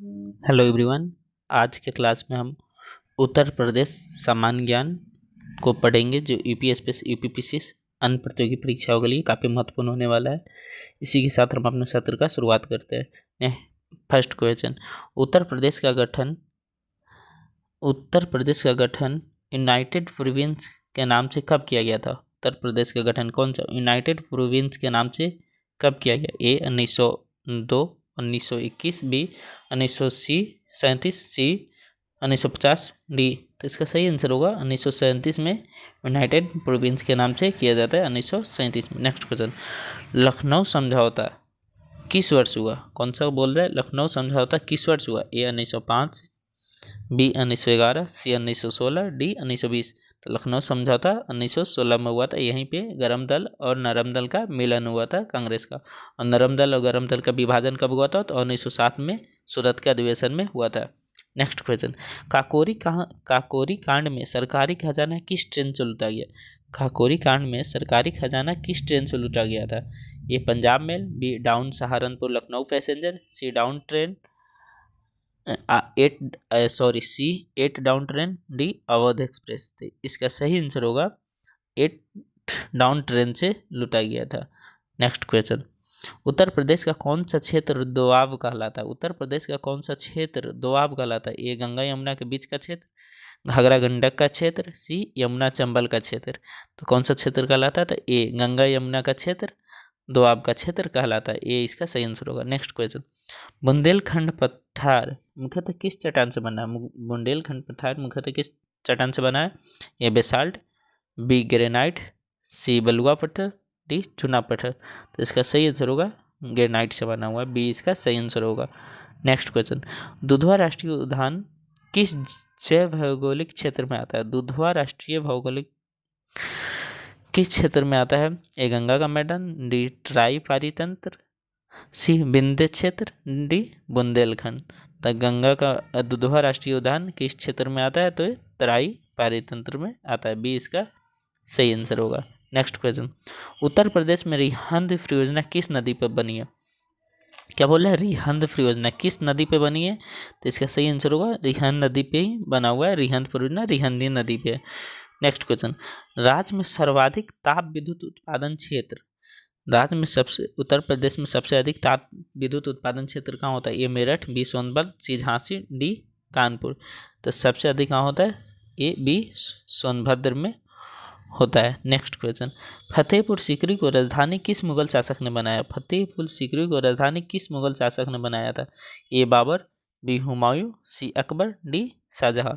Hello everyone. आज के class में हम उत्तर प्रदेश सामान्य ज्ञान को पढ़ेंगे, जो यूपीएससी यूपीपीसी अन्य प्रतियोगी परीक्षाओं के लिए काफ़ी महत्वपूर्ण होने वाला है। इसी के साथ हम अपने सत्र का शुरुआत करते हैं। फर्स्ट क्वेश्चन, उत्तर प्रदेश का गठन यूनाइटेड प्रोविंस के नाम से कब किया गया था? उत्तर प्रदेश का गठन कौन सा यूनाइटेड प्रोविंस के नाम से कब किया गया? ए 1902, 1921, बी 1937, सी 1950, डी। तो इसका सही आंसर होगा 1937 में यूनाइटेड प्रोविंस के नाम से किया जाता है, 1937 में। नेक्स्ट क्वेश्चन, लखनऊ समझौता किस वर्ष हुआ? कौन सा बोल रहा है? लखनऊ समझौता किस वर्ष हुआ? ए 1905, बी 1911, सी 1916, डी 1920। तो लखनऊ समझौता 1916 में हुआ था। यहीं पे गरम दल और नरम दल का मिलन हुआ था कांग्रेस का, और नरम दल और गरम दल का विभाजन कब हुआ था? तो 1907 में सूरत के अधिवेशन में हुआ था। नेक्स्ट क्वेश्चन, काकोरी कांड में सरकारी खजाना किस ट्रेन से लूटा गया? काकोरी कांड में सरकारी खजाना किस ट्रेन से लूटा गया था? ये Punjab mail, B down Saharanpur Lucknow passenger, C down train C 8 down train, D Awadh express. तो इसका सही आंसर होगा 8 डाउन ट्रेन से लूटा गया था। नेक्स्ट क्वेश्चन, उत्तर प्रदेश का कौन सा क्षेत्र दोआब कहलाता है? उत्तर प्रदेश का कौन सा क्षेत्र दोआब कहलाता है? ए गंगा यमुना के बीच का क्षेत्र, घाघरा गंडक का क्षेत्र, सी यमुना चंबल का क्षेत्र। तो कौन सा क्षेत्र कहलाता है? तो ए गंगा यमुना का क्षेत्र दोआब का क्षेत्र कहलाता है। ये इसका सही आंसर होगा। नेक्स्ट क्वेश्चन, बुंदेलखंड पठार मुख्यतः किस चट्टान से बना है? बुंदेलखंड पठार मुख्यतः किस चट्टान से बना है? ए बेसाल्ट, बी ग्रेनाइट, सी बलुआ पत्थर, डी चुना पत्थर। तो इसका सही आंसर होगा ग्रेनाइट से बना हुआ है, बी इसका सही आंसर होगा। नेक्स्ट क्वेश्चन, दुधवा राष्ट्रीय उद्यान किस जैव भौगोलिक क्षेत्र में आता है? दुधवा राष्ट्रीय भौगोलिक किस क्षेत्र में आता है? ए गंगा का मैदान, डी ट्राई पारितंत्र, सी विंध्य क्षेत्र, डी बुंदेलखंड। तो गंगा का दुधवा राष्ट्रीय उद्यान किस क्षेत्र में आता है? तो ये तराई पारितंत्र में आता है, बी इसका सही आंसर होगा। नेक्स्ट क्वेश्चन, उत्तर प्रदेश में रिहंद परियोजना किस नदी पर बनी है? क्या बोल रहे हैं? रिहंद परियोजना किस नदी पे बनी है? तो इसका सही आंसर होगा रिहंद नदी पे ही बना हुआ है। रिहंद परियोजना रिहंदी नदी पे है। नेक्स्ट क्वेश्चन, राज्य में सर्वाधिक ताप विद्युत उत्पादन क्षेत्र, राज्य में सबसे उत्तर प्रदेश में सबसे अधिक ताप विद्युत उत्पादन क्षेत्र कहाँ होता है? ए मेरठ, बी सोनभद्र, सी झांसी, डी कानपुर। तो सबसे अधिक कहाँ होता है? ए बी सोनभद्र में होता है। नेक्स्ट क्वेश्चन, फतेहपुर सीकरी को राजधानी किस मुगल शासक ने बनाया? फतेहपुर सीकरी को राजधानी किस मुगल शासक ने बनाया था? ए बाबर, बी हुमायूं, सी अकबर, डी शाहजहां।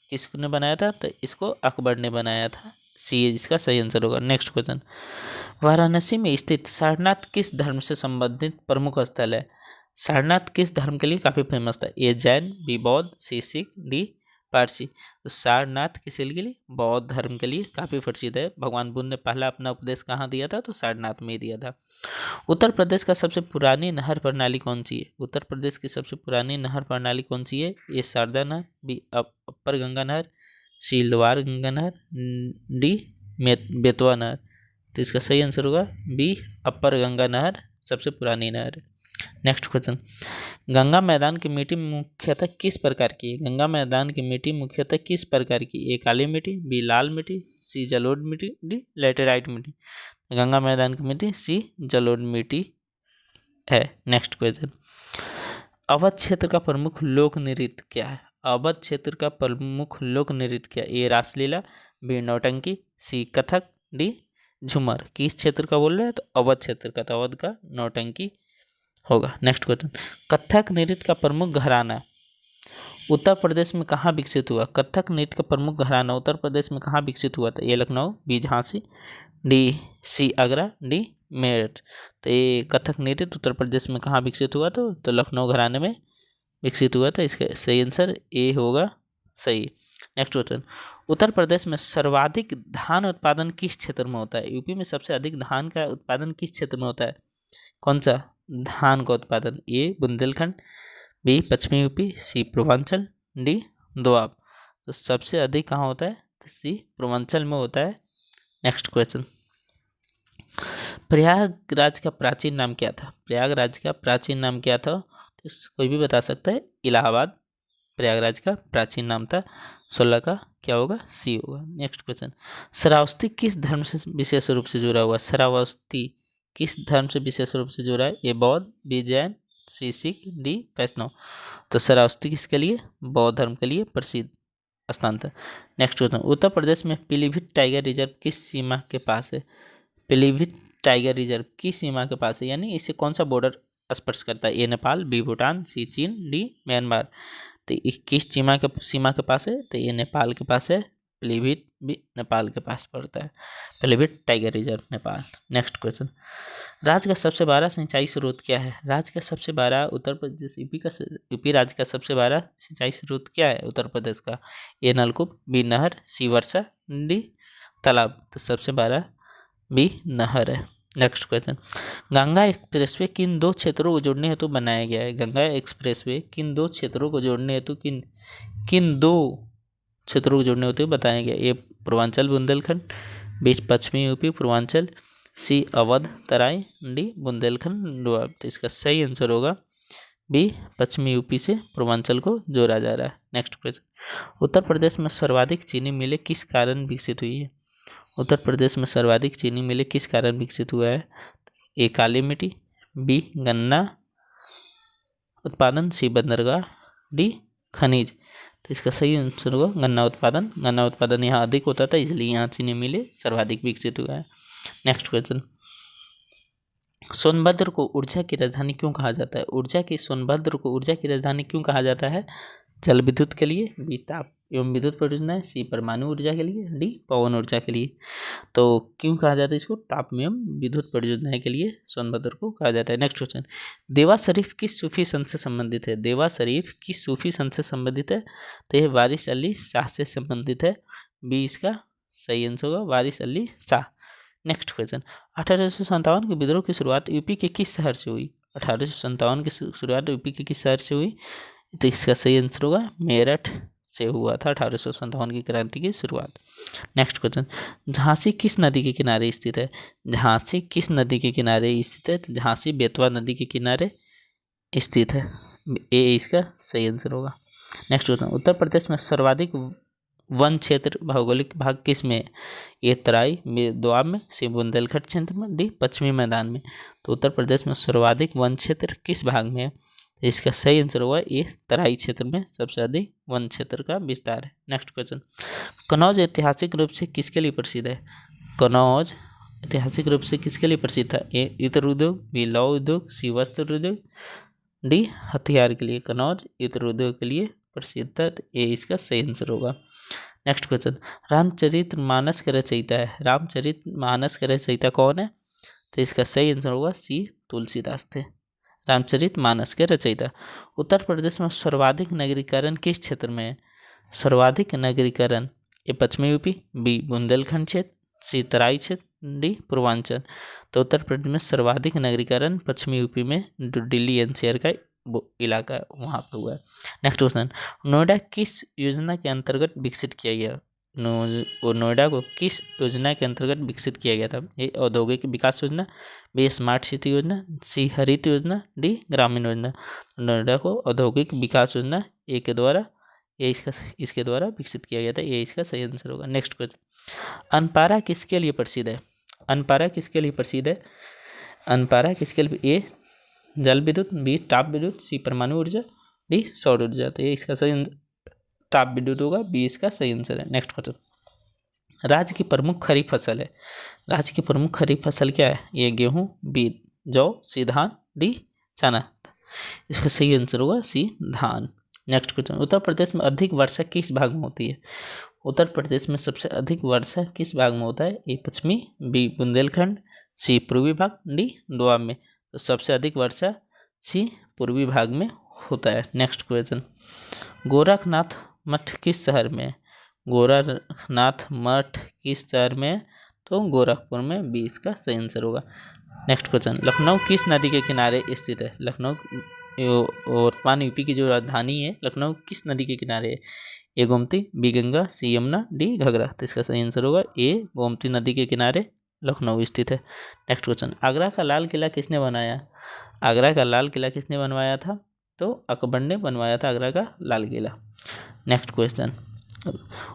किसने बनाया था? तो इसको अकबर ने बनाया था, सी इसका सही आंसर होगा। नेक्स्ट क्वेश्चन, वाराणसी में स्थित सारनाथ किस धर्म से संबंधित प्रमुख स्थल है? सारनाथ किस धर्म के लिए काफ़ी फेमस था? ए जैन, बी बौद्ध, सी सिख, डी पारसी। तो सारनाथ किसके लिए? बौद्ध धर्म के लिए काफ़ी प्रसिद्ध है। भगवान बुद्ध ने पहला अपना उपदेश कहाँ दिया था? तो सारनाथ में ही दिया था। उत्तर प्रदेश का सबसे पुरानी नहर प्रणाली कौन सी है? उत्तर प्रदेश की सबसे पुरानी नहर प्रणाली कौन सी है? ए शारदा नहर, बी अपर गंगा नहर, सी लोअर गंगा नहर, डी बेतवा नहर। तो इसका सही आंसर होगा बी अपर गंगा नहर सबसे पुरानी नहर है। नेक्स्ट क्वेश्चन, गंगा मैदान की मिट्टी मुख्यतः किस प्रकार की है? गंगा मैदान की मिट्टी मुख्यतः किस प्रकार की? ए काली मिट्टी, बी लाल मिट्टी, सी जलोढ़ मिट्टी, डी लेटेराइट मिट्टी। गंगा मैदान की मिट्टी सी जलोढ़ मिट्टी है। नेक्स्ट क्वेश्चन, अवध क्षेत्र का प्रमुख लोक नृत्य क्या है? अवध क्षेत्र का प्रमुख लोक नृत्य क्या? ए रासलीला, बी नौटंकी, सी कथक, डी झूमर। किस क्षेत्र का बोल रहे हैं? तो अवध क्षेत्र का, तो अवध का नौटंकी होगा। नेक्स्ट क्वेश्चन, कथक नृत्य का प्रमुख घराना उत्तर प्रदेश में कहाँ विकसित हुआ? कथक नृत्य का प्रमुख घराना उत्तर प्रदेश में कहाँ विकसित हुआ था? A Lucknow, B Jhansi, D C Agra, D Meerut. तो ये कथक नृत्य उत्तर प्रदेश में कहाँ विकसित हुआ था? तो लखनऊ घराने में विकसित हुआ था। इसका सही आंसर ए होगा सही। नेक्स्ट क्वेश्चन, उत्तर प्रदेश में सर्वाधिक धान उत्पादन किस क्षेत्र में होता है? यूपी में सबसे अधिक धान का उत्पादन किस क्षेत्र में होता है? कौन सा धान का उत्पादन? ए बुंदेलखंड, बी पश्चिमी यूपी, सी पूर्वांचल, डी दोआब। तो सबसे अधिक कहाँ होता है? तो सी पूर्वांचल में होता है। नेक्स्ट क्वेश्चन, प्रयागराज का प्राचीन नाम क्या था? प्रयागराज का प्राचीन नाम क्या था? कोई भी बता सकता है। इलाहाबाद प्रयागराज का प्राचीन नाम था। 16 का क्या होगा, सी होगा। नेक्स्ट क्वेश्चन, श्रावस्ती किस धर्म से विशेष रूप से जुड़ा हुआ? श्रावस्ती किस धर्म से विशेष रूप से जुड़ा है? ए बौद्ध, बी जैन, सी सिख, डी वैष्णव। तो श्रावस्ती किसके लिए? बौद्ध धर्म के लिए प्रसिद्ध स्थान था। नेक्स्ट क्वेश्चन, उत्तर प्रदेश में पीलीभीत टाइगर रिजर्व किस सीमा के पास है? पीलीभीत टाइगर रिजर्व किस सीमा के पास है, यानी इसे कौन सा बॉर्डर स्पर्श करता है? ए नेपाल, बी भूटान, सी चीन, डी म्यांमार। तो किस सीमा के पास है? तो ये नेपाल के पास है। पीलीभीत भी नेपाल के पास पड़ता है। Pilibhit tiger reserve Nepal. Next question, राज्य का सबसे बड़ा सिंचाई स्रोत क्या है? राज्य का सबसे बड़ा उत्तर प्रदेश यूपी राज्य का सबसे बड़ा सिंचाई स्रोत क्या है उत्तर प्रदेश का? ए नलकूप, बी नहर, सी वर्षा, डी तालाब। तो सबसे बड़ा बी नहर है। नेक्स्ट क्वेश्चन, गंगा एक्सप्रेसवे किन दो क्षेत्रों को जोड़ने हेतु बनाया गया है? गंगा एक्सप्रेसवे किन दो क्षेत्रों को जोड़ने हेतु किन दो क्षेत्रों को जोड़ने हेतु बताया गया? ए पूर्वांचल बुंदेलखंड, बी पश्चिमी यूपी पूर्वांचल, सी अवध तराई, डी बुंदेलखंड डोआब। तो इसका सही आंसर होगा बी पश्चिमी यूपी से पूर्वांचल को जोड़ा जा रहा है। नेक्स्ट क्वेश्चन, उत्तर प्रदेश में सर्वाधिक चीनी मिलें किस कारण विकसित हुई है? उत्तर प्रदेश में सर्वाधिक चीनी मिलें किस कारण विकसित हुआ है? ए काली मिट्टी, बी गन्ना उत्पादन, सी बंदरगाह, डी खनिज। तो इसका सही आंसर होगा गन्ना उत्पादन। गन्ना उत्पादन यहाँ अधिक होता था, इसलिए यहाँ चीनी मिलें सर्वाधिक विकसित हुआ है। नेक्स्ट क्वेश्चन, सोनभद्र को ऊर्जा की राजधानी क्यों कहा जाता है? सोनभद्र को ऊर्जा की राजधानी क्यों कहा जाता है? जल विद्युत के लिए, बी ताप एवं विद्युत परियोजना, सी परमाणु ऊर्जा के लिए, डी पवन ऊर्जा के लिए। तो क्यों कहा जाता है इसको? ताप एवं विद्युत परियोजना के लिए सोनभद्र को कहा जाता है। नेक्स्ट क्वेश्चन, देवा शरीफ किस सूफी संत से संबंधित है? देवा शरीफ किस सूफी संत से संबंधित है? तो यह वारिस अली शाह से संबंधित है। बी इसका सही आंसर होगा, वारिस अली शाह। नेक्स्ट क्वेश्चन, 1857 के विद्रोह की शुरुआत यूपी के किस शहर से हुई? 1857 की शुरुआत यूपी के किस शहर से हुई? तो इसका सही आंसर होगा मेरठ से हुआ था 1857 की क्रांति की शुरुआत। नेक्स्ट क्वेश्चन, झांसी किस नदी के किनारे स्थित है? झांसी किस नदी के किनारे स्थित है? तो झांसी बेतवा नदी के किनारे स्थित है। ए इसका सही आंसर होगा। नेक्स्ट क्वेश्चन, उत्तर प्रदेश में सर्वाधिक वन क्षेत्र भौगोलिक भाग किस में? ए तराई, बी दोआब में, सी बुंदेलखंड क्षेत्र में, डी पश्चिमी मैदान में। तो उत्तर प्रदेश में सर्वाधिक वन क्षेत्र किस भाग में है? इसका सही आंसर होगा ये तराई क्षेत्र में सबसे अधिक वन क्षेत्र का विस्तार है। नेक्स्ट क्वेश्चन, कनौज ऐतिहासिक रूप से किसके लिए प्रसिद्ध है? कनौज ऐतिहासिक रूप से किसके लिए प्रसिद्ध था? ए इत्र उद्योग, बी लौह उद्योग, सी वस्त्र उद्योग, डी हथियार के लिए। कनौज इत्र उद्योग के लिए प्रसिद्ध था। ए इसका सही आंसर होगा। नेक्स्ट क्वेश्चन, रामचरितमानस का रचयिता है? रामचरितमानस का रचयिता कौन है? तो इसका सही आंसर होगा सी तुलसीदास थे रामचरितमानस के रचयिता। उत्तर प्रदेश में सर्वाधिक नगरीकरण किस क्षेत्र में है? सर्वाधिक नगरीकरण ए पश्चिमी यूपी, बी बुंदेलखंड क्षेत्र, सी तराई क्षेत्र, डी पूर्वांचल। तो उत्तर प्रदेश में सर्वाधिक नगरीकरण पश्चिमी यूपी में जो दिल्ली एनसीआर का वो इलाका वहाँ पर हुआ है। नेक्स्ट क्वेश्चन, नोएडा किस योजना के अंतर्गत विकसित किया गया? नोएडा को किस योजना के अंतर्गत विकसित किया गया था? ए औद्योगिक विकास योजना, बी स्मार्ट सिटी योजना, सी हरित योजना, डी ग्रामीण योजना। नोएडा को औद्योगिक विकास योजना ए के द्वारा इसके द्वारा विकसित किया गया था। ये इसका सही आंसर होगा। नेक्स्ट क्वेश्चन, अनपारा किसके लिए प्रसिद्ध है? अनपारा किसके लिए प्रसिद्ध है? अनपारा किसके लिए? ए जल विद्युत, बी ताप विद्युत, सी परमाणु ऊर्जा, डी सौर ऊर्जा। तो ये इसका सही ताप विद्युत होगा, बी इसका सही आंसर है। नेक्स्ट क्वेश्चन, राज्य की प्रमुख खरीफ फसल है? राज्य की प्रमुख खरीफ फसल क्या है? ए गेहूं, बी जौ, सी धान, डी चना। इसका सही आंसर होगा सी धान। नेक्स्ट क्वेश्चन, उत्तर प्रदेश में अधिक वर्षा किस भाग में होती है? उत्तर प्रदेश में सबसे अधिक वर्षा किस भाग में होता है? ए पश्चिमी, बी बुंदेलखंड, सी पूर्वी भाग, डी दोआब में। तो सबसे अधिक वर्षा सी पूर्वी भाग में होता है। नेक्स्ट क्वेश्चन, गोरखनाथ मठ किस शहर में है? गोरखनाथ मठ किस शहर में है? तो गोरखपुर में, बी इसका सही आंसर होगा। नेक्स्ट क्वेश्चन, लखनऊ किस नदी के किनारे स्थित है? लखनऊ वर्तमान यूपी की जो राजधानी है लखनऊ किस नदी के किनारे है? ए गोमती, बी गंगा, सी यमुना, डी घाघरा। तो इसका सही आंसर होगा ए गोमती नदी के किनारे लखनऊ स्थित है। नेक्स्ट क्वेश्चन, आगरा का लाल किला किसने बनाया? आगरा का लाल किला किसने बनवाया था? तो अकबर ने बनवाया था आगरा का लाल किला। नेक्स्ट क्वेश्चन,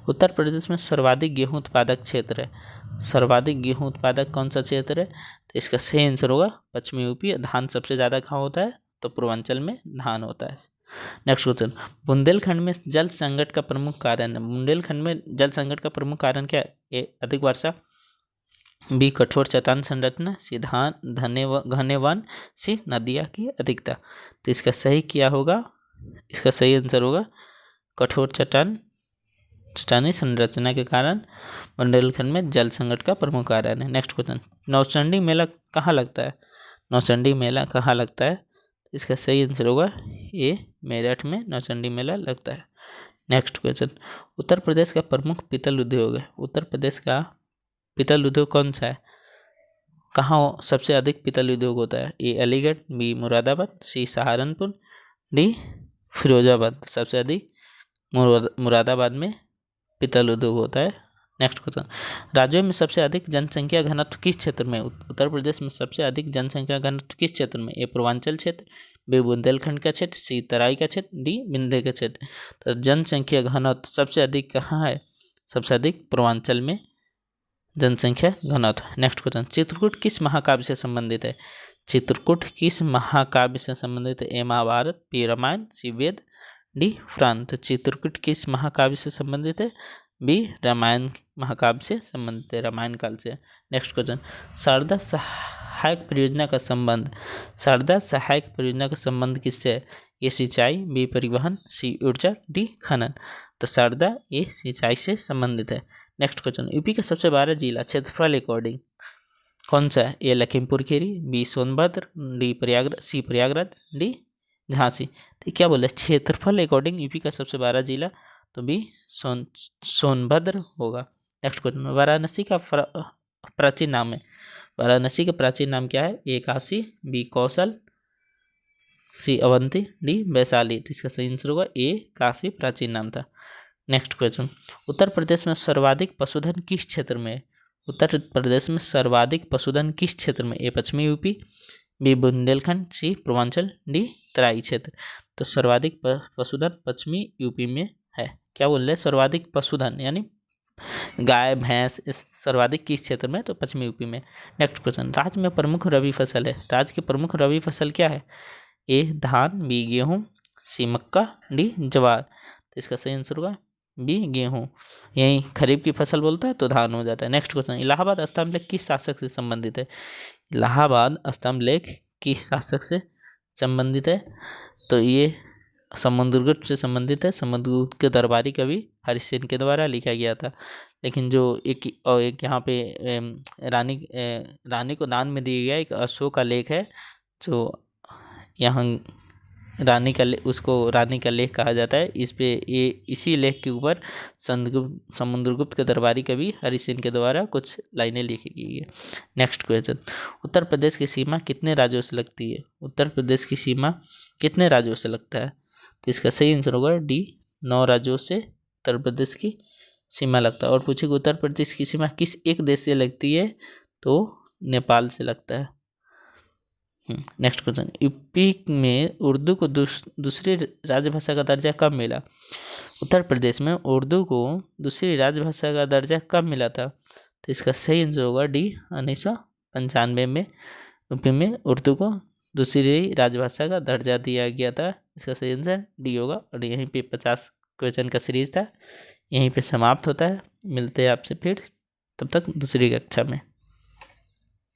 उत्तर प्रदेश में सर्वाधिक गेहूं उत्पादक क्षेत्र है। सर्वाधिक गेहूं उत्पादक कौन सा क्षेत्र है? तो इसका सही आंसर होगा पश्चिमी यूपी। धान सबसे ज़्यादा कहाँ होता है? तो पूर्वांचल में धान होता है। नेक्स्ट क्वेश्चन, बुंदेलखंड में जल संकट का प्रमुख कारण है। बुंदेलखंड में जल संकट का प्रमुख कारण क्या है? ए अधिक वर्षा, बी कठोर चट्टान संरचना, सी घने वन, सी नदियाँ की अधिकता। तो इसका सही क्या होगा? इसका सही आंसर होगा कठोर चट्टानी संरचना के कारण बुंदेलखंड में जल संकट का प्रमुख कारण है। नेक्स्ट क्वेश्चन, नौचंडी मेला कहाँ लगता है? नौचंडी मेला कहाँ लगता है? इसका सही आंसर होगा ये मेरठ में नौचंडी मेला लगता है। नेक्स्ट क्वेश्चन, उत्तर प्रदेश का प्रमुख पीतल उद्योग है। उत्तर प्रदेश का पीतल उद्योग कौन सा है? कहाँ सबसे अधिक पीतल उद्योग होता है? ए अलीगढ़, बी मुरादाबाद, सी सहारनपुर, डी फिरोजाबाद। सबसे अधिक मुरादाबाद में पीतल उद्योग होता है। नेक्स्ट क्वेश्चन, राज्यों में सबसे अधिक जनसंख्या घनत्व किस क्षेत्र में? उत्तर प्रदेश में सबसे अधिक जनसंख्या घनत्व किस क्षेत्र में? ए पूर्वांचल क्षेत्र, बी बुंदेलखंड का क्षेत्र, सी तराई का क्षेत्र, डी विंध्य का क्षेत्र। तो जनसंख्या घनत्व सबसे अधिक कहाँ है? सबसे अधिक पूर्वांचल में जनसंख्या घनत्व। नेक्स्ट क्वेश्चन, चित्रकूट किस महाकाव्य से संबंधित है? चित्रकूट किस महाकाव्य से संबंधित है? ए महाभारत, बी रामायण, सी वेद, डी पुराण। तो चित्रकूट किस महाकाव्य से संबंधित है? बी रामायण महाकाव्य से संबंधित है, रामायण काल से। नेक्स्ट क्वेश्चन, शारदा सहायक परियोजना का संबंध, शारदा सहायक परियोजना का संबंध किससे है? ए सिंचाई, बी परिवहन, सी ऊर्जा, डी खनन। तो शारदा ये सिंचाई से संबंधित है। नेक्स्ट क्वेश्चन, यूपी का सबसे बड़ा जिला क्षेत्रफल अकॉर्डिंग कौन सा है? ए लखीमपुर खीरी, बी सोनभद्र, डी प्रयागराज, सी प्रयागराज, डी झांसी। तो क्या बोले? क्षेत्रफल अकॉर्डिंग यूपी का सबसे बड़ा जिला, तो बी सोनभद्र होगा। नेक्स्ट क्वेश्चन, वाराणसी का प्राचीन नाम है। वाराणसी का प्राचीन नाम क्या है? ए काशी, बी कौशल, सी अवंती, डी वैशाली। तो इसका सही आंसर होगा ए काशी प्राचीन नाम था। नेक्स्ट क्वेश्चन, उत्तर प्रदेश में सर्वाधिक पशुधन किस क्षेत्र में है? उत्तर प्रदेश में सर्वाधिक पशुधन किस क्षेत्र में? ए पश्चिमी यूपी, बी बुंदेलखंड, सी पूर्वांचल, डी तराई क्षेत्र। तो सर्वाधिक पशुधन पश्चिमी यूपी में है। क्या बोल रहे हैं? सर्वाधिक पशुधन यानी गाय भैंस इस सर्वाधिक किस क्षेत्र में? तो पश्चिमी यूपी में। नेक्स्ट क्वेश्चन, राज्य में प्रमुख रबी फसल है। राज्य की प्रमुख रबी फसल क्या है? ए धान, बी गेहूँ, सी मक्का, डी ज्वार। तो इसका सही आंसर होगा बी गेहूँ। यही खरीफ की फसल बोलता है तो धान हो जाता है। नेक्स्ट क्वेश्चन, इलाहाबाद स्तंभ लेख किस शासक से संबंधित है? इलाहाबाद स्तंभ लेख किस शासक से संबंधित है? तो ये समुद्रगुप्त से संबंधित है। समुद्रगुप्त के दरबारी कवि हरिसेन के द्वारा लिखा गया था। लेकिन जो एक यहाँ पे रानी को दान में दिया गया एक अशोक का लेख है, जो यहाँ रानी का लेख कहा जाता है। इसी लेख के ऊपर समुद्रगुप्त के दरबारी कवि हरिसेन के द्वारा कुछ लाइनें लिखी गई है। नेक्स्ट क्वेश्चन, उत्तर प्रदेश की सीमा कितने राज्यों से लगती है? उत्तर प्रदेश की सीमा कितने राज्यों से लगता है? तो इसका सही आंसर होगा डी 9 राज्यों से उत्तर प्रदेश की सीमा लगता है। और पूछेगा उत्तर प्रदेश की सीमा किस एक देश से लगती है? तो नेपाल से लगता है। नेक्स्ट क्वेश्चन, यूपी में उर्दू को दूसरी राजभाषा का दर्जा कब मिला? उत्तर प्रदेश में उर्दू को दूसरी राजभाषा का दर्जा कब मिला था? तो इसका सही आंसर होगा डी 1995 में यूपी में उर्दू को दूसरी राजभाषा का दर्जा दिया गया था। इसका सही आंसर डी होगा। और यहीं पे 50 क्वेश्चन का सीरीज था, यहीं पे समाप्त होता है। मिलते हैं आपसे फिर, तब तक दूसरी कक्षा में।